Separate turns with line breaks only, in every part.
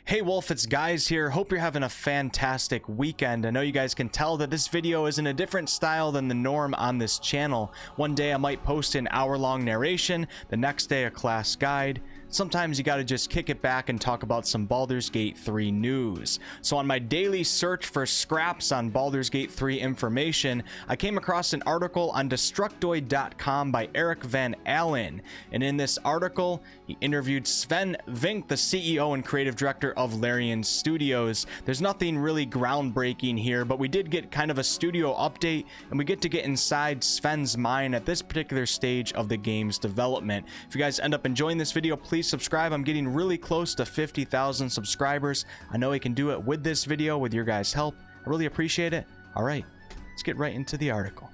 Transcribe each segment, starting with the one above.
Hey Wolf, it's Guys here. Hope you're having a fantastic weekend. I know you guys can tell that this video is in a different style than the norm on this channel. One day I might post an hour-long narration, the next day a class guide. Sometimes you gotta just kick it back and talk about some Baldur's Gate 3 news. So on my daily search for scraps on Baldur's Gate 3 information, I came across an article on Destructoid.com by Eric Van Allen. And in this article, he interviewed Sven Vink, the CEO and creative director of Larian Studios. There's nothing really groundbreaking here, but we did get kind of a studio update, and we get to get inside Sven's mind at this particular stage of the game's development. If you guys end up enjoying this video, please subscribe. I'm getting really close to 50,000 subscribers. I know I can do it with this video with your guys' help. I really appreciate it. All right, let's get right into the article.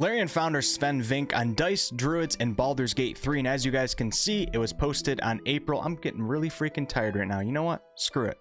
Larian founder Sven Vink on Dice, Druids, and Baldur's Gate 3, and as you guys can see, it was posted on April. I'm getting really freaking tired right now. You know what? Screw it.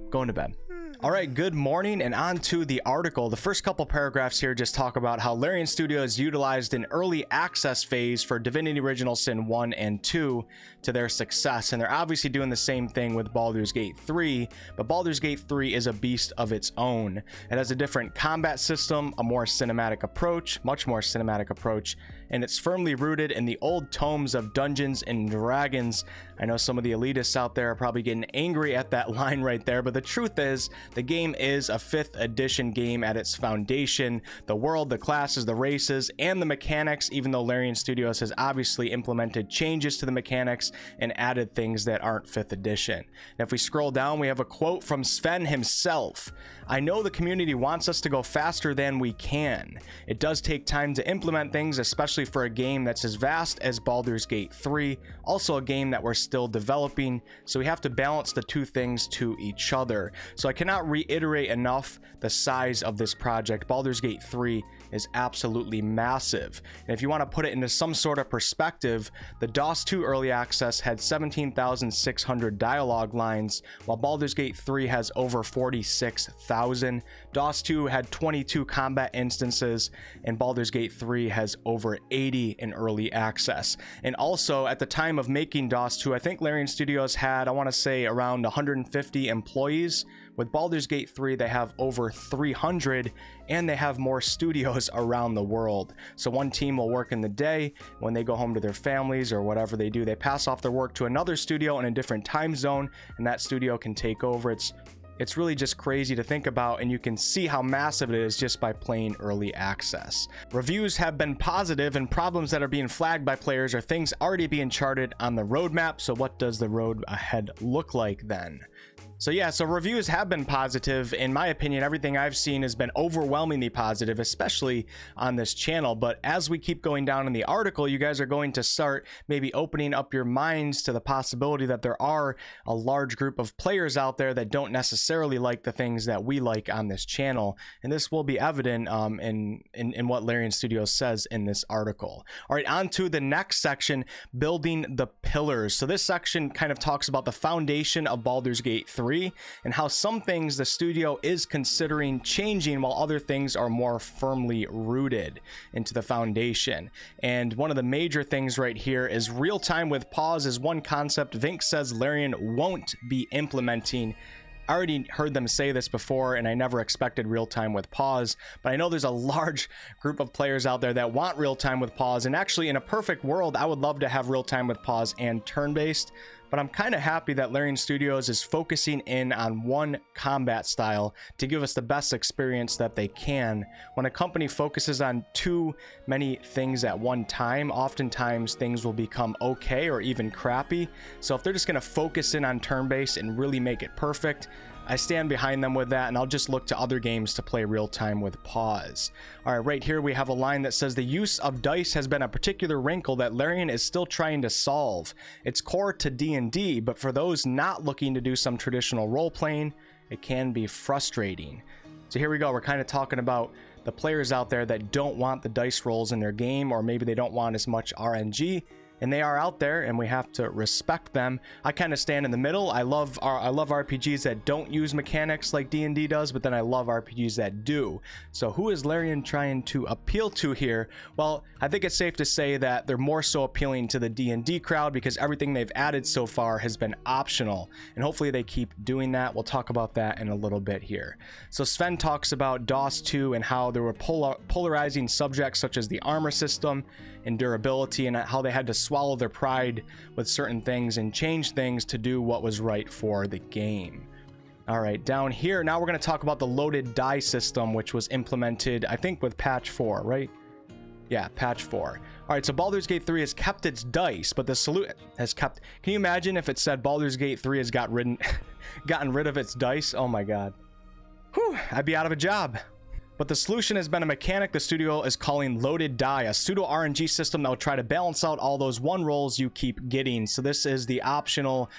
Going to bed. All right, good morning, and on to the article. The first couple paragraphs here just talk about how Larian Studios utilized an early access phase for Divinity Original Sin 1 and 2 to their success, and they're obviously doing the same thing with Baldur's Gate 3, but Baldur's Gate 3 is a beast of its own. It has a different combat system, a more cinematic approach, much more cinematic approach, and it's firmly rooted in the old tomes of Dungeons and Dragons. I know some of the elitists out there are probably getting angry at that line right there, but the truth is, the game is a 5th edition game at its foundation. The world, the classes, the races, and the mechanics, even though Larian Studios has obviously implemented changes to the mechanics and added things that aren't 5th edition. And if we scroll down, we have a quote from Sven himself. "I know the community wants us to go faster than we can. It does take time to implement things, especially for a game that's as vast as Baldur's Gate 3, also a game that we're still developing, so we have to balance the two things to each other. So I cannot reiterate enough the size of this project. Baldur's Gate 3 is absolutely massive. And if you want to put it into some sort of perspective, the DOS 2 early access had 17,600 dialogue lines, while Baldur's Gate 3 has over 46,000. DOS 2 had 22 combat instances, and Baldur's Gate 3 has over 80 in early access. And also, at the time of making DOS 2, I think Larian Studios had, I want to say, around 150 employees. With Baldur's Gate 3, they have over 300, and they have more studios around the world. So one team will work in the day. When they go home to their families or whatever they do, they pass off their work to another studio in a different time zone, and that studio can take over. It's really just crazy to think about, and you can see how massive it is just by playing early access. Reviews have been positive, and problems that are being flagged by players are things already being charted on the roadmap. So what does the road ahead look like then? So yeah, so reviews have been positive. In my opinion, everything I've seen has been overwhelmingly positive, especially on this channel. But as we keep going down in the article, you guys are going to start maybe opening up your minds to the possibility that there are a large group of players out there that don't necessarily like the things that we like on this channel. And this will be evident in what Larian Studios says in this article. All right, on to the next section, building the pillars. So this section kind of talks about the foundation of Baldur's Gate 3 and how some things the studio is considering changing while other things are more firmly rooted into the foundation. And one of the major things right here is real-time with pause is one concept Vink says Larian won't be implementing. I already heard them say this before, and I never expected real-time with pause, but I know there's a large group of players out there that want real-time with pause, and actually in a perfect world I would love to have real-time with pause and turn-based, but I'm kind of happy that Larian Studios is focusing in on one combat style to give us the best experience that they can. When a company focuses on too many things at one time, oftentimes things will become okay or even crappy. So if they're just going to focus in on turn-based and really make it perfect, I stand behind them with that, and I'll just look to other games to play real time with pause. All right, right here we have a line that says the use of dice has been a particular wrinkle that Larian is still trying to solve. It's core to D&D, but for those not looking to do some traditional role playing, it can be frustrating. So here we go, we're kind of talking about the players out there that don't want the dice rolls in their game, or maybe they don't want as much RNG. and they are out there, and we have to respect them. I kind of stand in the middle. I love RPGs that don't use mechanics like D&D does, but then I love RPGs that do. So who is Larian trying to appeal to here? Well, I think it's safe to say that they're more so appealing to the D&D crowd because everything they've added so far has been optional, and hopefully they keep doing that. We'll talk about that in a little bit here. So Sven talks about DOS 2 and how there were polarizing subjects such as the armor system and durability, and how they had to swallow their pride with certain things and change things to do what was right for the game. All right, down here, now we're going to talk about the loaded die system, which was implemented, I think, with patch 4, right? Yeah, patch 4. All right, so Baldur's Gate 3 has kept its dice, but the solution has kept... Can you imagine if it said Baldur's Gate 3 has gotten rid of its dice? Oh my god. Whew, I'd be out of a job. But the solution has been a mechanic the studio is calling loaded die, a pseudo RNG system that will try to balance out all those one rolls you keep getting. So this is the optional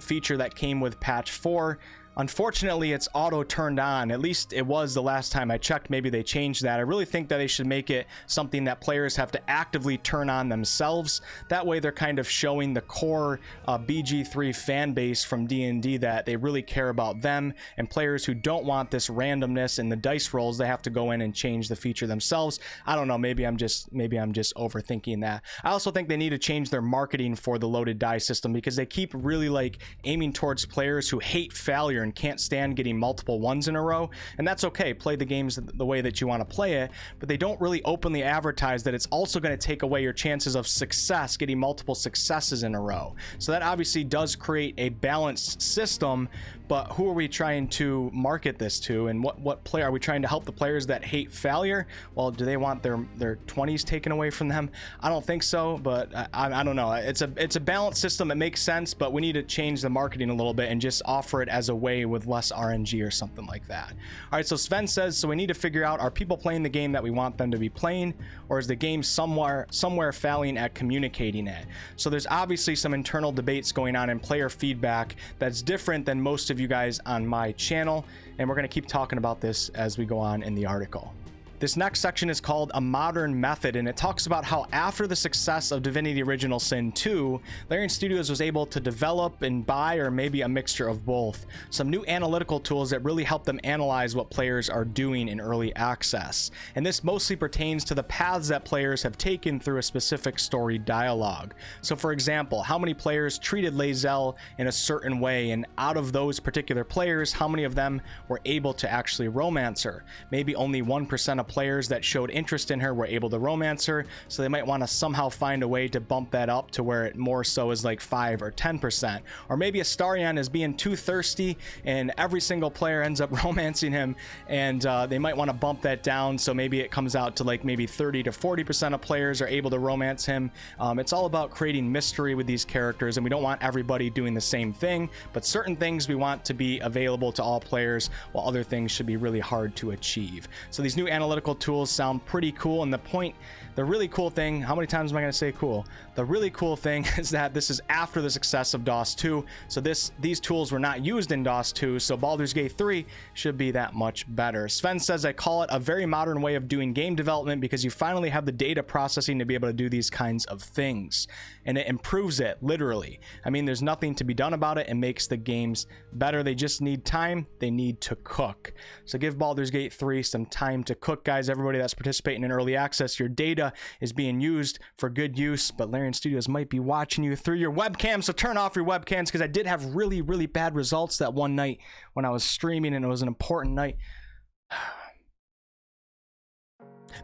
feature that came with patch 4. Unfortunately, it's auto turned on. At least it was the last time I checked. Maybe they changed that. I really think that they should make it something that players have to actively turn on themselves. That way they're kind of showing the core BG3 fan base from D&D that they really care about them, and players who don't want this randomness in the dice rolls, they have to go in and change the feature themselves. I don't know, maybe I'm just overthinking that. I also think they need to change their marketing for the loaded die system, because they keep really like aiming towards players who hate failure and can't stand getting multiple ones in a row. And that's okay, play the games the way that you want to play it, but they don't really openly advertise that it's also going to take away your chances of success, getting multiple successes in a row. So that obviously does create a balanced system, but who are we trying to market this to, and what player are we trying to help? The players that hate failure? Well, do they want their 20s taken away from them? I don't think so, but I don't know. It's a balanced system. It makes sense, but we need to change the marketing a little bit and just offer it as a way with less RNG or something like that. All right, so Sven says, so we need to figure out, are people playing the game that we want them to be playing, or is the game somewhere failing at communicating it? So there's obviously some internal debates going on in player feedback that's different than most of you guys on my channel, and we're going to keep talking about this as we go on in the article. This next section is called A Modern Method, and it talks about how after the success of Divinity Original Sin 2, Larian Studios was able to develop and buy, or maybe a mixture of both, some new analytical tools that really help them analyze what players are doing in early access. And this mostly pertains to the paths that players have taken through a specific story dialogue. So for example, how many players treated Lae'zel in a certain way, and out of those particular players, how many of them were able to actually romance her? Maybe only 1% of players that showed interest in her were able to romance her, so they might want to somehow find a way to bump that up to where it more so is like 5 or 10%. Or maybe Astarion is being too thirsty and every single player ends up romancing him, and they might want to bump that down, so maybe it comes out to like maybe 30 to 40% of players are able to romance him. It's all about creating mystery with these characters, and we don't want everybody doing the same thing, but certain things we want to be available to all players, while other things should be really hard to achieve. So these new analytical tools sound pretty cool, and the really cool thing, how many times am I going to say cool? The really cool thing is that this is after the success of DOS 2, so these tools were not used in DOS 2, so Baldur's Gate 3 should be that much better. Sven says, I call it a very modern way of doing game development because you finally have the data processing to be able to do these kinds of things, and it improves it, literally. I mean, there's nothing to be done about it. It makes the games better. They just need time. They need to cook. So give Baldur's Gate 3 some time to cook, guys. Everybody that's participating in early access, your data is being used for good use, but Larian Studios might be watching you through your webcam, so turn off your webcams, because I did have really, really bad results that one night when I was streaming, and it was an important night.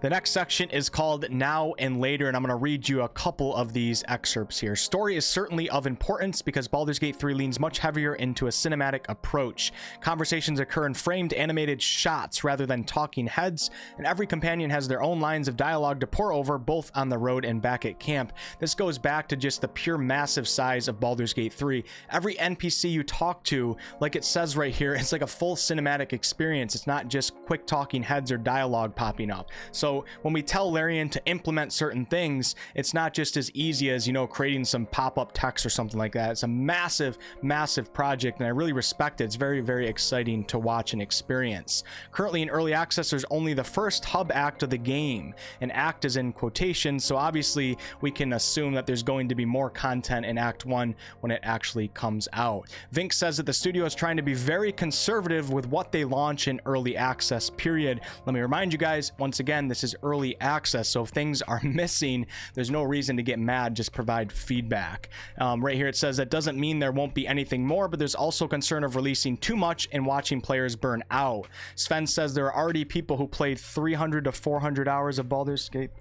The next section is called Now and Later, and I'm going to read you a couple of these excerpts here. Story is certainly of importance because Baldur's Gate 3 leans much heavier into a cinematic approach. Conversations occur in framed animated shots rather than talking heads, and every companion has their own lines of dialogue to pour over, both on the road and back at camp. This goes back to just the pure massive size of Baldur's Gate 3. Every NPC you talk to, like it says right here, it's like a full cinematic experience. It's not just quick talking heads or dialogue popping up. So So when we tell Larian to implement certain things, it's not just as easy as, you know, creating some pop-up text or something like that. It's a massive, massive project, and I really respect it. It's very, very exciting to watch and experience. Currently in early access, there's only the first hub act of the game, and act is in quotations, so obviously we can assume that there's going to be more content in Act 1 when it actually comes out. Vink says that the studio is trying to be very conservative with what they launch in early access, period. Let me remind you guys, once again, this is early access, so if things are missing, there's no reason to get mad, just provide feedback. Right here it says that doesn't mean there won't be anything more, but there's also concern of releasing too much and watching players burn out. Sven says there are already people who played 300 to 400 hours of Baldur's Gate.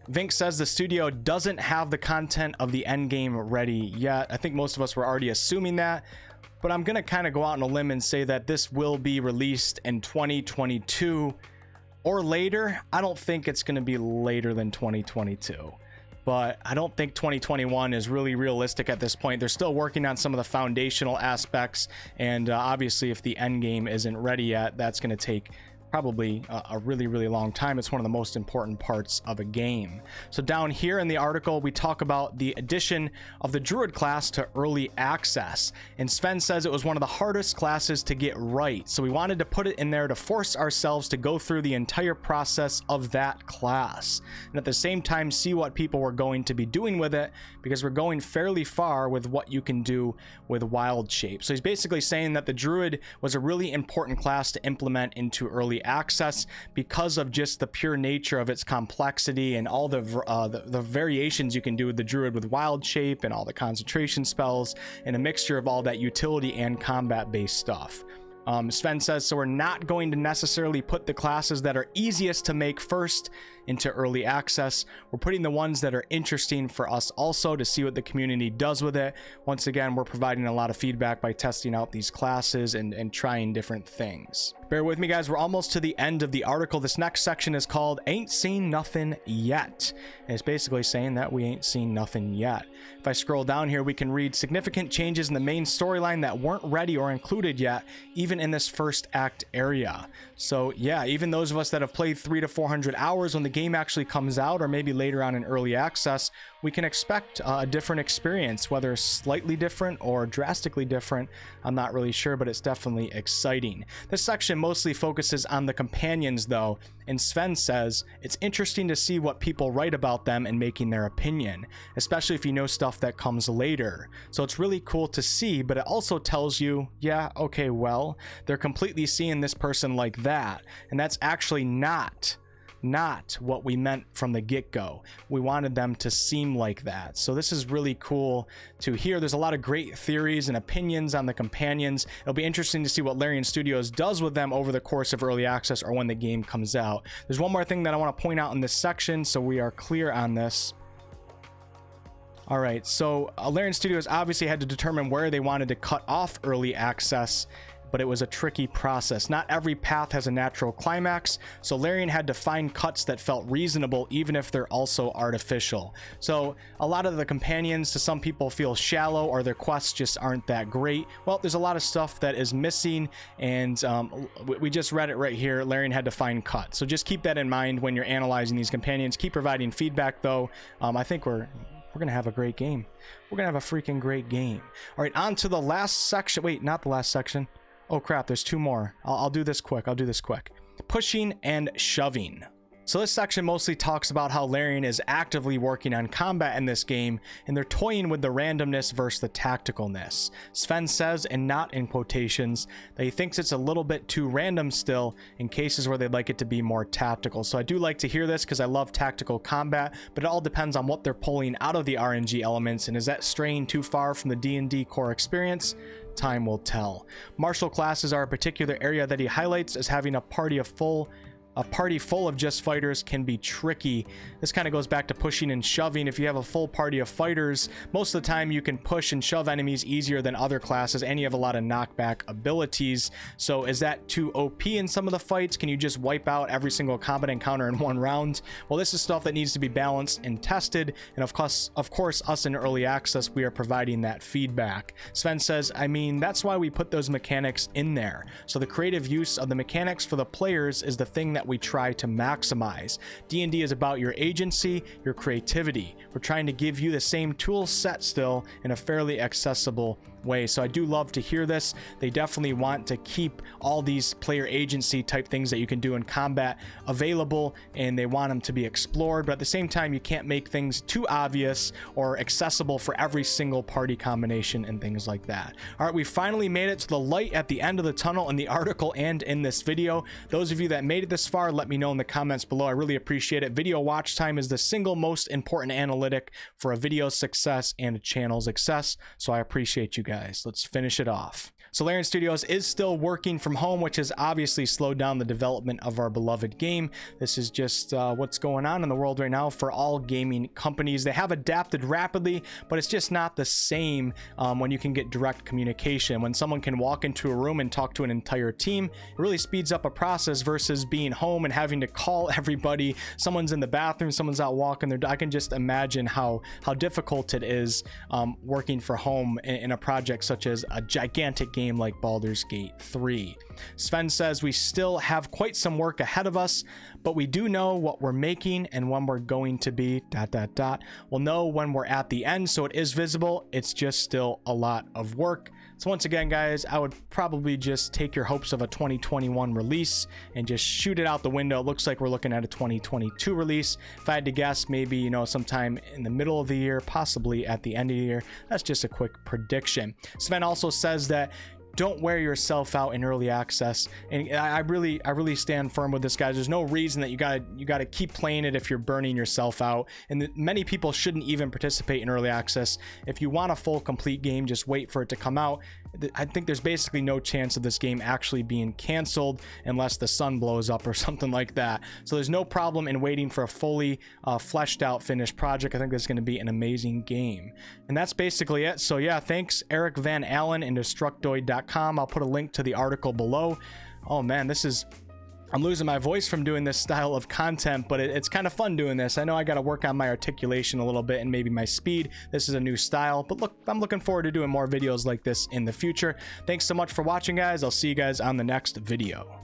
Vink says the studio doesn't have the content of the end game ready yet. I think most of us were already assuming that, but I'm gonna kind of go out on a limb and say that this will be released in 2022 or later. I don't think it's gonna be later than 2022, but I don't think 2021 is really realistic at this point. They're still working on some of the foundational aspects, and obviously if the end game isn't ready yet, that's gonna take probably a really, really long time. It's one of the most important parts of a game. So down here in the article, we talk about the addition of the druid class to early access, and Sven says it was one of the hardest classes to get right, so we wanted to put it in there to force ourselves to go through the entire process of that class, and at the same time see what people were going to be doing with it, because we're going fairly far with what you can do with wild shape. So he's basically saying that the druid was a really important class to implement into early access because of just the pure nature of its complexity and all the variations you can do with the druid with wild shape and all the concentration spells and a mixture of all that utility and combat based stuff. Sven says, so we're not going to necessarily put the classes that are easiest to make first into early access. We're putting the ones that are interesting for us also to see what the community does with it. Once again, we're providing a lot of feedback by testing out these classes and trying different things. Bear with me, guys. We're almost to the end of the article. This next section is called Ain't Seen Nothing Yet. And it's basically saying that we ain't seen nothing yet. If I scroll down here, we can read significant changes in the main storyline that weren't ready or included yet, even in this first act area. So yeah, even those of us that have played 300 to 400 hours, when the game actually comes out, or maybe later on in early access, we can expect a different experience, whether slightly different or drastically different. I'm not really sure, but it's definitely exciting. This section mostly focuses on the companions though, and Sven says it's interesting to see what people write about them and making their opinion, especially if you know stuff that comes later. So it's really cool to see, but it also tells you, yeah, okay, well, they're completely seeing this person like that, and that's actually not what we meant from the get-go. We wanted them to seem like that. So this is really cool to hear. There's a lot of great theories and opinions on the companions. It'll be interesting to see what Larian Studios does with them over the course of early access or when the game comes out. There's one more thing that I want to point out in this section so we are clear on this. All right, so Larian Studios obviously had to determine where they wanted to cut off early access, but it was a tricky process. Not every path has a natural climax, so Larian had to find cuts that felt reasonable even if they're also artificial. So a lot of the companions to some people feel shallow, or their quests just aren't that great. Well, there's a lot of stuff that is missing, and we just read it right here. Larian had to find cuts, so just keep that in mind when you're analyzing these companions. Keep providing feedback though. I think we're gonna have a great game. We're gonna have a freaking great game. All right, on to the last section. Wait, not the last section. Oh crap, there's two more. I'll do this quick. Pushing and shoving. So this section mostly talks about how Larian is actively working on combat in this game, and they're toying with the randomness versus the tacticalness. Sven says, and not in quotations, that he thinks it's a little bit too random still in cases where they'd like it to be more tactical. So I do like to hear this because I love tactical combat, but it all depends on what they're pulling out of the RNG elements, and is that straying too far from the D&D core experience? Time will tell. Martial classes are a particular area that he highlights as having a party of full a party full of just fighters can be tricky. This kind of goes back to pushing and shoving. If you have a full party of fighters, most of the time you can push and shove enemies easier than other classes, and you have a lot of knockback abilities. So is that too OP in some of the fights? Can you just wipe out every single combat encounter in one round? Well, this is stuff that needs to be balanced and tested, and of course us in early access, we are providing that feedback. Sven says, I mean, that's why we put those mechanics in there. So the creative use of the mechanics for the players is the thing that we try to maximize. D&D is about your agency, your creativity. We're trying to give you the same tool set still in a fairly accessible way. So I do love to hear this. They definitely want to keep all these player agency type things that you can do in combat available, and they want them to be explored, but at the same time you can't make things too obvious or accessible for every single party combination and things like that. All right, we finally made it to the light at the end of the tunnel in the article and in this video. Those of you that made it this far, let me know in the comments below. I really appreciate it. Video watch time is the single most important analytic for a video's success and a channel's success, so I appreciate you guys. Let's finish it off. So Larian Studios is still working from home, which has obviously slowed down the development of our beloved game. This is just what's going on in the world right now for all gaming companies. They have adapted rapidly, but it's just not the same when you can get direct communication. When someone can walk into a room and talk to an entire team, it really speeds up a process versus being home and having to call everybody. Someone's in the bathroom, someone's out walking their dog. I can just imagine how difficult it is working for home in a project such as a gigantic game like Baldur's Gate 3. Sven says we still have quite some work ahead of us, but we do know what we're making and when we're going to be ... We'll know when we're at the end, so it is visible. It's just still a lot of work. So once again, guys, I would probably just take your hopes of a 2021 release and just shoot it out the window. It looks like we're looking at a 2022 release. If I had to guess, maybe, you know, sometime in the middle of the year, possibly at the end of the year. That's just a quick prediction. Sven also says that don't wear yourself out in early access, and I really stand firm with this, guys. There's no reason that you gotta keep playing it if you're burning yourself out, and many people shouldn't even participate in early access. If you want a full complete game, just wait for it to come out. I think there's basically no chance of this game actually being canceled unless the sun blows up or something like that. So there's no problem in waiting for a fully fleshed out finished project. I think this is going to be an amazing game. And that's basically it. So yeah, thanks Eric Van Allen and Destructoid.com. I'll put a link to the article below. Oh man, I'm losing my voice from doing this style of content, but it's kind of fun doing this. I know I got to work on my articulation a little bit and maybe my speed. This is a new style, but look, I'm looking forward to doing more videos like this in the future. Thanks so much for watching, guys. I'll see you guys on the next video.